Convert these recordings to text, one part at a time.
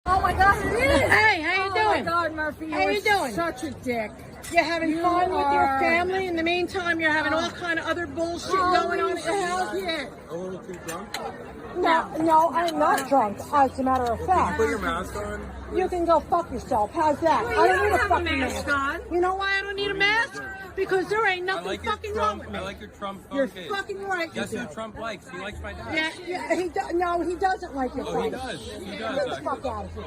Oh my God, it is! Hey, how you doing? Oh my God, Murphy, How you doing? Such a dick. You're having fun with your family. In the meantime, you're having all kind of other bullshit going on at your house. Yeah. A little too drunk? No, I'm not drunk. As a matter of fact, Put your mask on. you can go fuck yourself. How's that? Well, I you don't need don't a have a fucking mask on. You know why I don't need a mask? Because there ain't I nothing like your fucking wrong Trump. with me. I like your Trump You're phone case. fucking right. Guess you who do. Trump likes? He likes my dad. Yeah, no, he doesn't like your Oh, he phone. does. He Get does. the fuck out of here.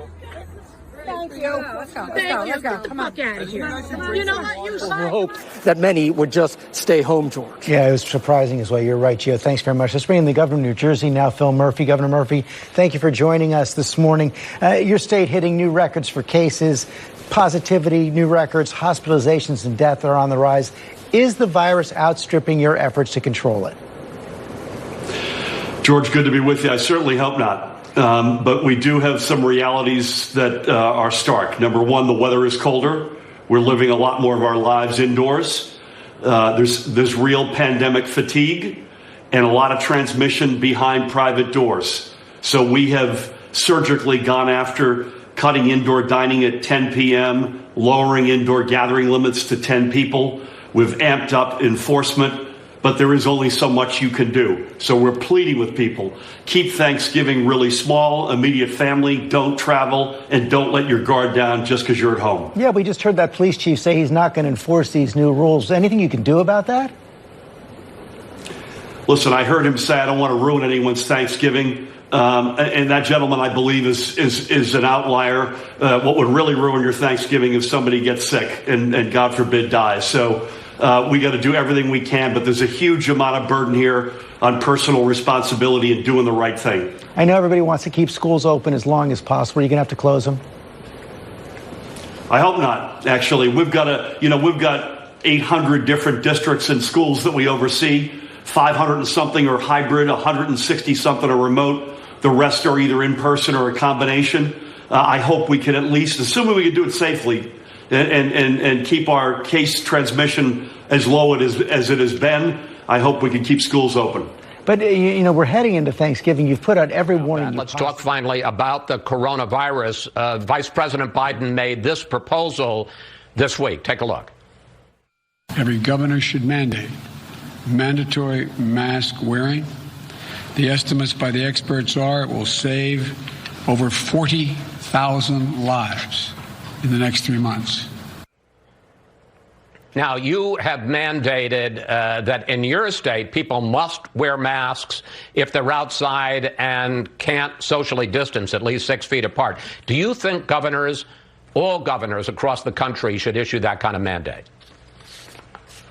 Thank you. Let's go. Thank you. Let's go. Get the Come on. fuck out of here. You You know what? You signed Hope that many would just stay home, George. Yeah, it was surprising as well. You're right, Gio. Thanks very much. Let's bring in the governor of New Jersey now, Phil Murphy. Governor Murphy, thank you for joining us this morning. Your state hitting new records for cases, positivity, new records, hospitalizations and death are on the rise. Is the virus outstripping your efforts to control it? George, good to be with you. I certainly hope not. But we do have some realities that are stark. Number one, the weather is colder. We're living a lot more of our lives indoors. There's real pandemic fatigue and a lot of transmission behind private doors. So we have surgically gone after cutting indoor dining at 10 p.m., lowering indoor gathering limits to 10 people. We've amped up enforcement. But there is only so much you can do. So we're pleading with people. Keep Thanksgiving really small, immediate family, don't travel, and don't let your guard down just because you're at home. Yeah, we just heard that police chief say he's not going to enforce these new rules. Anything you can do about that? Listen, I heard him say, I don't want to ruin anyone's Thanksgiving. And that gentleman, I believe, is an outlier. What would really ruin your Thanksgiving if somebody gets sick and God forbid, dies. So we got to do everything we can, but there's a huge amount of burden here on personal responsibility and doing the right thing. I know everybody wants to keep schools open as long as possible. Are you going to have to close them? I hope not, actually. We've got 800 different districts and schools that we oversee. 500 and something are hybrid, 160 something are remote. The rest are either in person or a combination. I hope we can at least, assuming we can do it safely, and keep our case transmission as low as it has been, I hope we can keep schools open. But, we're heading into Thanksgiving. You've put out every warning. Let's talk finally about the coronavirus. Vice President Biden made this proposal this week. Take a look. Every governor should mandate mandatory mask wearing. The estimates by the experts are it will save over 40,000 lives in the next 3 months. Now, you have mandated that in your state, people must wear masks if they're outside and can't socially distance at least 6 feet apart. Do you think all governors across the country should issue that kind of mandate?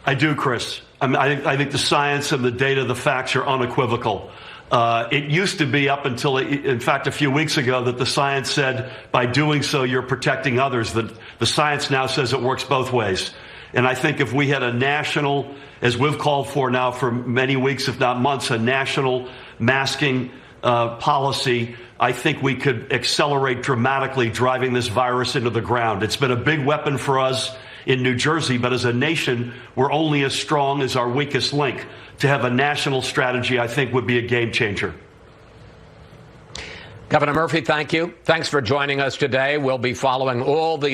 I do, Chris. I think the science and the data, the facts are unequivocal. It used to be up until, in fact, a few weeks ago that the science said by doing so, you're protecting others. The science now says it works both ways. And I think if we had a national, as we've called for now for many weeks, if not months, a national masking policy, I think we could accelerate dramatically driving this virus into the ground. It's been a big weapon for us in New Jersey, but as a nation, we're only as strong as our weakest link. To have a national strategy, I think, would be a game changer. Governor Murphy, thank you. Thanks for joining us today. We'll be following all the